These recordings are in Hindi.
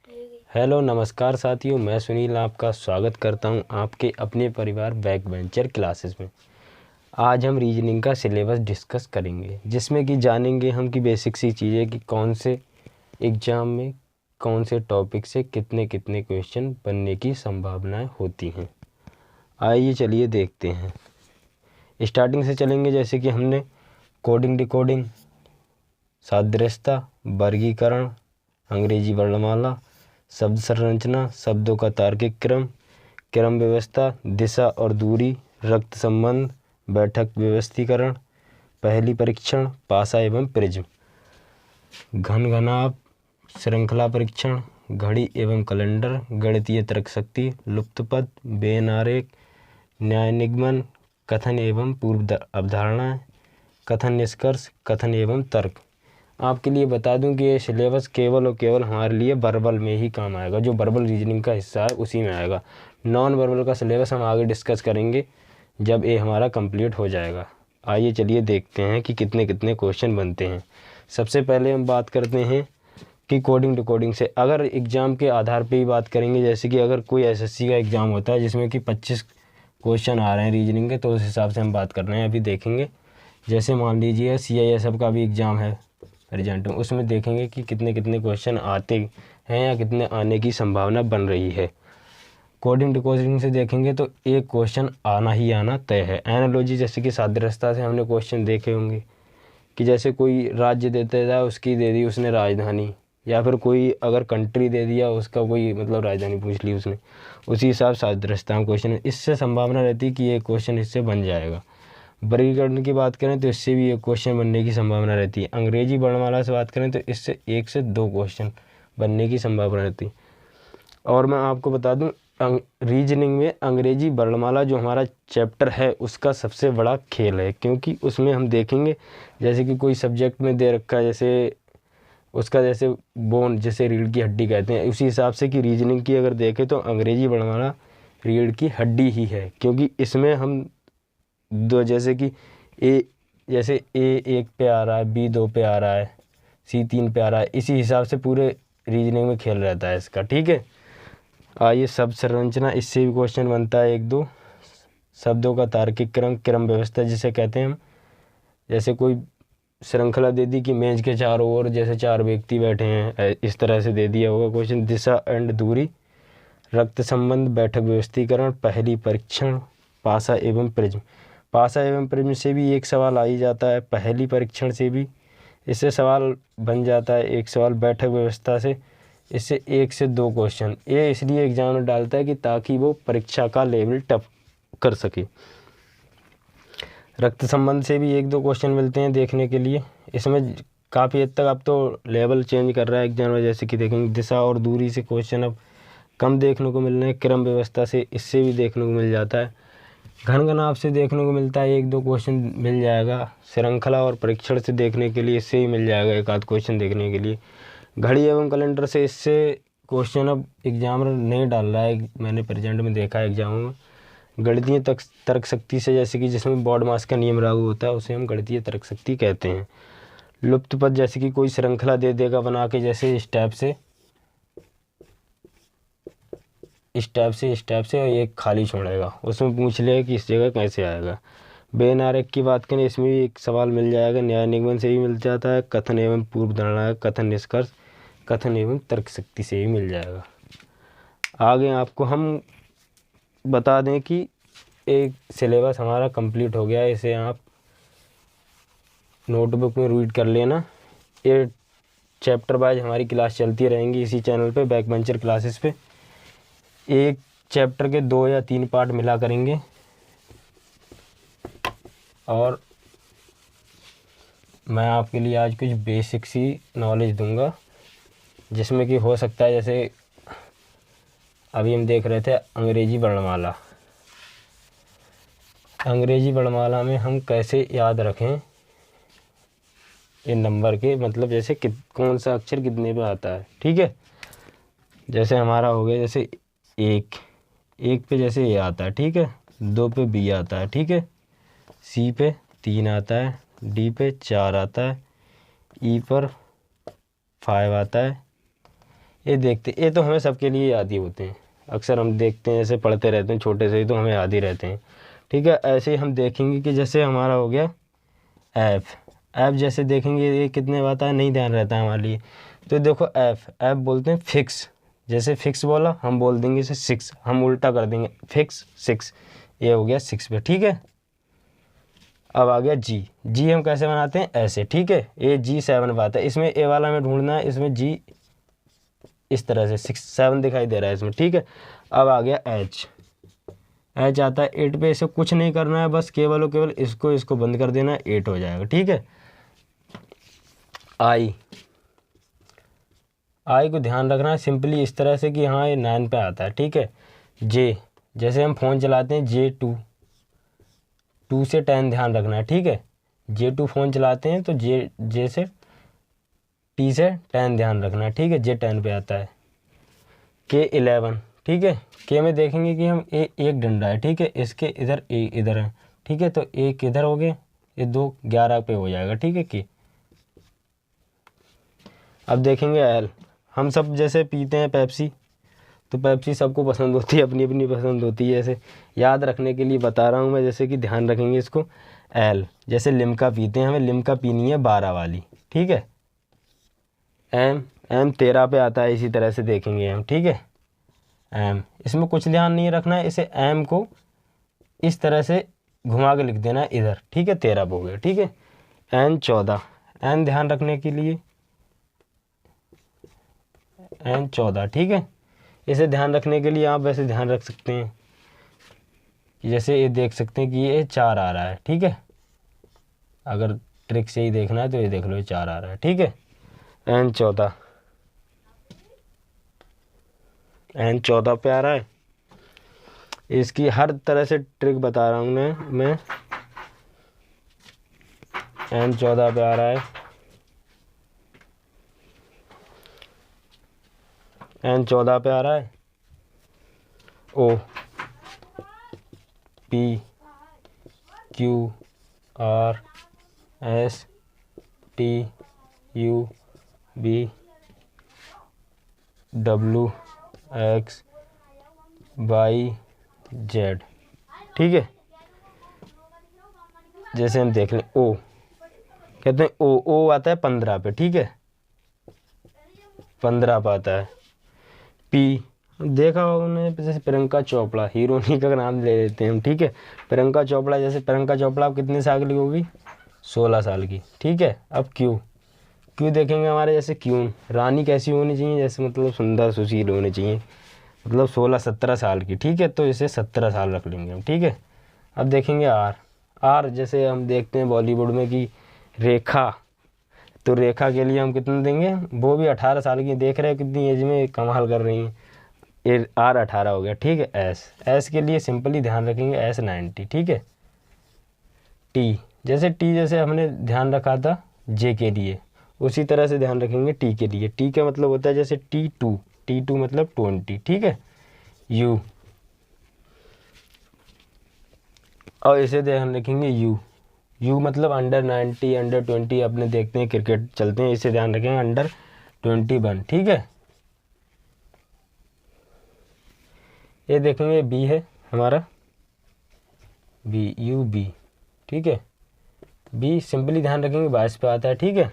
हेलो नमस्कार साथियों, मैं सुनील आपका स्वागत करता हूं आपके अपने परिवार बैक बेंचर क्लासेस में। आज हम रीजनिंग का सिलेबस डिस्कस करेंगे, जिसमें कि जानेंगे हम कि बेसिक सी चीज़ें कि कौन से एग्ज़ाम में कौन से टॉपिक से कितने कितने क्वेश्चन बनने की संभावनाएं होती हैं। आइए चलिए देखते हैं। स्टार्टिंग से चलेंगे, जैसे कि हमने कोडिंग डिकोडिंग, सादृश्यता, वर्गीकरण, अंग्रेजी वर्णमाला, शब्द संरचना, शब्दों का तार्किक क्रम, क्रम व्यवस्था, दिशा और दूरी, रक्त संबंध, बैठक व्यवस्थीकरण, पहली परीक्षण, पासा एवं प्रिज्म, घन घनाभ, श्रृंखला परीक्षण, घड़ी एवं कैलेंडर, गणितीय तर्क शक्ति, लुप्तपद, बेन आरेख, न्याय निगमन, कथन एवं पूर्व अवधारणाएं, कथन निष्कर्ष, कथन एवं तर्क। आपके लिए बता दूं कि ये सिलेबस केवल और केवल हमारे लिए वर्बल में ही काम आएगा। जो वर्बल रीजनिंग का हिस्सा है उसी में आएगा। नॉन वर्बल का सिलेबस हम आगे डिस्कस करेंगे जब ये हमारा कंप्लीट हो जाएगा। आइए चलिए देखते हैं कि कितने कितने क्वेश्चन बनते हैं। सबसे पहले हम बात करते हैं कि कोडिंग डिकोडिंग से। अगर एग्ज़ाम के आधार पर ही बात करेंगे, जैसे कि अगर कोई एसएससी का एग्ज़ाम होता है जिसमें कि 25 क्वेश्चन आ रहे हैं रीजनिंग के, तो उस हिसाब से हम बात कर रहे हैं। अभी देखेंगे, जैसे मान लीजिए CISF का भी एग्ज़ाम है रिजल्ट में, उसमें देखेंगे कि कितने कितने क्वेश्चन आते हैं या कितने आने की संभावना बन रही है। कोडिंग डिकोडिंग से देखेंगे तो एक क्वेश्चन आना ही आना तय है। एनालॉजी, जैसे कि सादृश्यता से हमने क्वेश्चन देखे होंगे कि जैसे कोई राज्य देता है, उसकी दे दी उसने राजधानी, या फिर कोई अगर कंट्री दे दिया, उसका कोई मतलब राजधानी पूछ ली उसने, उसी हिसाब सादृश्यता क्वेश्चन, इससे संभावना रहती है कि ये क्वेश्चन इससे बन जाएगा। वर्गीकरण की बात करें तो इससे भी एक क्वेश्चन बनने की संभावना रहती है। अंग्रेजी वर्णमाला से बात करें तो इससे 1 से 2 क्वेश्चन बनने की संभावना रहती है। और मैं आपको बता दूं, रीजनिंग में अंग्रेजी वर्णमाला जो हमारा चैप्टर है उसका सबसे बड़ा खेल है, क्योंकि उसमें हम देखेंगे जैसे कि कोई सब्जेक्ट में दे रखा है, जैसे उसका जैसे बोन, जैसे रीढ़ की हड्डी कहते हैं, उसी हिसाब से कि रीजनिंग की अगर देखें तो अंग्रेजी वर्णमाला रीढ़ की हड्डी ही है। क्योंकि इसमें हम दो, जैसे कि जैसे A 1 पे आ रहा है, B 2 पे आ रहा है, C 3 पे आ रहा है, इसी हिसाब से पूरे रीजनिंग में खेल रहता है इसका। ठीक है, आइए शब्द संरचना, इससे भी क्वेश्चन बनता है 1-2। शब्दों का तार्किक क्रम, क्रम व्यवस्था जिसे कहते हैं हम, जैसे कोई श्रृंखला दे दी कि मेज के चारों ओर जैसे 4 व्यक्ति बैठे हैं, इस तरह से दे दिया होगा क्वेश्चन। दिशा एंड दूरी, रक्त संबंध, बैठक व्यवस्थीकरण, पहली परीक्षण, पासा एवं प्रिज्म। पासा एवं प्रिज्म से भी एक सवाल आ ही जाता है, पहली परीक्षण से भी इससे सवाल बन जाता है एक सवाल, बैठक व्यवस्था से इससे 1 से 2 क्वेश्चन। ये इसलिए एग्जाम में डालता है कि ताकि वो परीक्षा का लेवल टफ कर सके। रक्त संबंध से भी 1-2 क्वेश्चन मिलते हैं देखने के लिए। इसमें काफ़ी हद तक अब तो लेवल चेंज कर रहा है एग्जाम में, जैसे कि देखेंगे दिशा और दूरी से क्वेश्चन अब कम देखने को मिल रहे हैं। क्रम व्यवस्था से इससे भी देखने को मिल जाता है। घन घनाभ से देखने को मिलता है, 1-2 क्वेश्चन मिल जाएगा। श्रृंखला और परीक्षण से देखने के लिए इससे ही मिल जाएगा 1-आध क्वेश्चन देखने के लिए। घड़ी एवं कैलेंडर से इससे क्वेश्चन अब एग्जामिनर नहीं डाल रहा है, मैंने प्रेजेंट में देखा है एग्जामों में। गणितीय तर्क शक्ति से, जैसे कि जिसमें बॉड मास का नियम लागू होता है, उसे हम गणितीय तर्क शक्ति कहते हैं। लुप्त पद, जैसे कि कोई श्रृंखला दे देगा बना के, जैसे स्टेप से और एक खाली छोड़ेगा, उसमें पूछ लेगा कि इस जगह कैसे आएगा। बेन आरेख की बात करें, इसमें भी एक सवाल मिल जाएगा। न्याय निगमन से भी मिल जाता है। कथन एवं पूर्व धारणा, कथन निष्कर्ष, कथन एवं तर्क शक्ति से भी मिल जाएगा। आगे आपको हम बता दें कि एक सिलेबस हमारा कंप्लीट हो गया है, इसे आप नोटबुक में रीड कर लेना। ये चैप्टर वाइज हमारी क्लास चलती रहेंगी इसी चैनल पे, बैक बेंचर क्लासेस पे। एक चैप्टर के 2 या 3 पार्ट मिला करेंगे, और मैं आपके लिए आज कुछ बेसिक सी नॉलेज दूंगा, जिसमें कि हो सकता है, जैसे अभी हम देख रहे थे अंग्रेजी वर्णमाला। अंग्रेजी वर्णमाला में हम कैसे याद रखें इन नंबर के, मतलब जैसे कौन सा अक्षर कितने पे आता है। ठीक है, जैसे हमारा हो गया, जैसे एक पे जैसे ए आता है, ठीक है, 2 पे बी आता है, ठीक है, सी पे 3 आता है, डी पे 4 आता है, ई पर 5 आता है, ये देखते, ये तो हमें सबके लिए याद ही होते हैं, अक्सर हम देखते हैं, ऐसे पढ़ते रहते हैं छोटे से ही, तो हमें याद ही रहते हैं। ठीक है, ऐसे ही हम देखेंगे कि जैसे हमारा हो गया एफ। एफ जैसे देखेंगे ये कितने आता है, नहीं ध्यान रहता है हमारे लिए। तो देखो एफ, एफ बोलते हैं फिक्स। जैसे फिक्स बोला, हम बोल देंगे इसे 6, हम उल्टा कर देंगे, फिक्स 6, ये हो गया 6 पे। ठीक है, अब आ गया जी। जी हम कैसे बनाते हैं, ऐसे। ठीक है, ये G7 बात है, इसमें ए वाला हमें ढूंढना है, इसमें जी इस तरह से 6 7 दिखाई दे रहा है इसमें। ठीक है, अब आ गया एच। एच आता है 8 पे, इसे कुछ नहीं करना है, बस केवल और केवल इसको बंद कर देना है, 8 हो जाएगा। ठीक है, आई। आई को ध्यान रखना है सिंपली इस तरह से कि हाँ ये 9 पे आता है। ठीक है, जे, जैसे हम फ़ोन चलाते हैं J2, 2 से 10 ध्यान रखना है। ठीक है, J2 फ़ोन चलाते हैं तो जे से T से 10 ध्यान रखना है। ठीक है, J10 पे आता है। K11। ठीक है, के में देखेंगे कि हम एक डंडा है। ठीक है, इसके इधर ए इधर है। ठीक है, तो एक इधर हो गए, ये 2 11 पे हो जाएगा। ठीक है, के। अब देखेंगे एल। हम सब जैसे पीते हैं पेप्सी, तो पेप्सी सबको पसंद होती है, अपनी अपनी पसंद होती है, ऐसे याद रखने के लिए बता रहा हूँ मैं, जैसे कि ध्यान रखेंगे इसको। एल, जैसे लिम्का पीते हैं, हमें लिम्का पीनी है 12 वाली। ठीक है, एम, एम 13 पे आता है, इसी तरह से देखेंगे हम। ठीक है, एम, इसमें कुछ ध्यान नहीं रखना है, इसे एम को इस तरह से घुमा के लिख देना है इधर। ठीक है, 13 पे हो गया। ठीक है, एन 14, एन ध्यान रखने के लिए एन 14। ठीक है, इसे ध्यान रखने के लिए आप वैसे ध्यान रख सकते हैं कि जैसे ये देख सकते हैं कि ये 4 आ रहा है। ठीक है, अगर ट्रिक से ही देखना है तो ये देख लो, ये 4 आ रहा है। ठीक है, एन 14, एन 14 पे आ रहा है। इसकी हर तरह से ट्रिक बता रहा हूँ मैं। एन 14 पे आ रहा है, एन 14 पे आ रहा है। O, P, Q, R, S, T, U, B, W, X, Y, Z. ठीक है, जैसे हम देख लें ओ, कहते हैं ओ आता है 15 पे। ठीक है, 15 पे आता है। पी, देखा होगा उन्होंने, जैसे प्रियंका चोपड़ा, हीरोइनी का नाम ले लेते हैं हम। ठीक है, प्रियंका चोपड़ा, जैसे प्रियंका चोपड़ा अब कितने साल की होगी, 16 साल की। ठीक है, अब क्यू, क्यों देखेंगे हमारे, जैसे क्यों रानी कैसी होनी चाहिए, जैसे मतलब सुंदर सुशील होनी चाहिए, मतलब 16-17 साल की। ठीक है, तो इसे 17 साल रख लेंगे हम। ठीक है, अब देखेंगे आर। आर जैसे हम देखते हैं बॉलीवुड में कि रेखा, तो रेखा के लिए हम कितना देंगे, वो भी 18 साल की, देख रहे हो कितनी एज में कमाल कर रही हैं, ये आर 18 हो गया। ठीक है, एस, एस के लिए सिंपली ध्यान रखेंगे एस 90। ठीक है, टी, जैसे टी जैसे हमने ध्यान रखा था जे के लिए, उसी तरह से ध्यान रखेंगे टी के लिए। टी का मतलब होता है जैसे T2, T2 मतलब 20। ठीक है, यू, और इसे ध्यान रखेंगे यू, यू मतलब अंडर 90, अंडर 20, अपने देखते हैं क्रिकेट चलते हैं, इसे ध्यान रखेंगे अंडर 21। ठीक है, ये देखेंगे बी है हमारा, बी, यू बी। ठीक है, बी सिंपली ध्यान रखेंगे 22 पे आता है। ठीक है,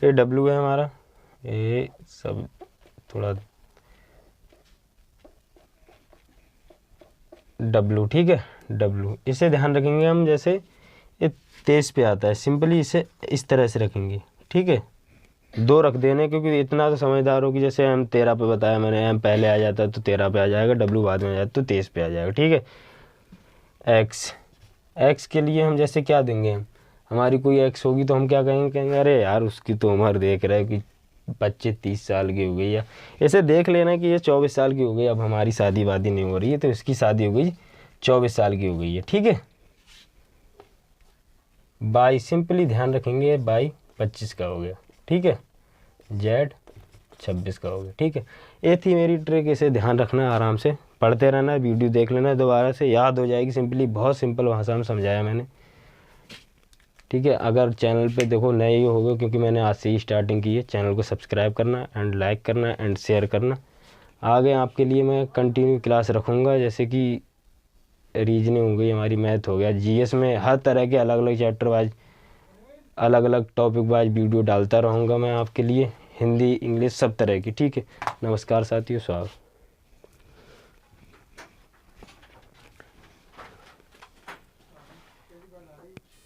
ये डब्लू है हमारा, ये सब थोड़ा डब्लू। ठीक है, डब्लू, इसे ध्यान रखेंगे हम, जैसे ये 23 पे आता है, सिंपली इसे इस तरह से रखेंगे। ठीक है, 2 रख देने, क्योंकि इतना तो समझदार हो कि जैसे एम 13 पे बताया मैंने, एम पहले आ जाता है तो 13 पे आ जाएगा, डब्लू बाद में आ जाता तो 23 पे आ जाएगा। ठीक है, एक्स, एक्स के लिए हम जैसे क्या देंगे, हमारी कोई एक्स होगी तो हम क्या कहेंगे अरे यार उसकी तो उम्र देख रहे हो कि 25-30 साल की हो गई, या ऐसे देख लेना कि ये 24 साल की हो गई, अब हमारी शादी वादी नहीं हो रही है तो इसकी शादी हो गई 24 साल की हो गई है। ठीक है, बाई, सिंपली ध्यान रखेंगे बाई 25 का हो गया। ठीक है, जेड 26 का हो गया। ठीक है, ये थी मेरी ट्रिक, इसे ध्यान रखना, आराम से पढ़ते रहना, वीडियो देख लेना, दोबारा से याद हो जाएगी सिंपली, बहुत सिंपल भाषा में समझाया मैंने। ठीक है। अगर चैनल पे देखो नए ही होगे, क्योंकि मैंने आज से ही स्टार्टिंग की है, चैनल को सब्सक्राइब करना एंड लाइक करना एंड शेयर करना। आगे आपके लिए मैं कंटिन्यू क्लास रखूँगा, जैसे कि रीजनिंग हो गई हमारी, मैथ हो गया, जीएस में हर तरह के अलग अलग चैप्टर वाइज, अलग अलग टॉपिक वाइज वीडियो डालता रहूँगा मैं आपके लिए, हिंदी इंग्लिश सब तरह की। ठीक है। नमस्कार साथियों, स्वागत।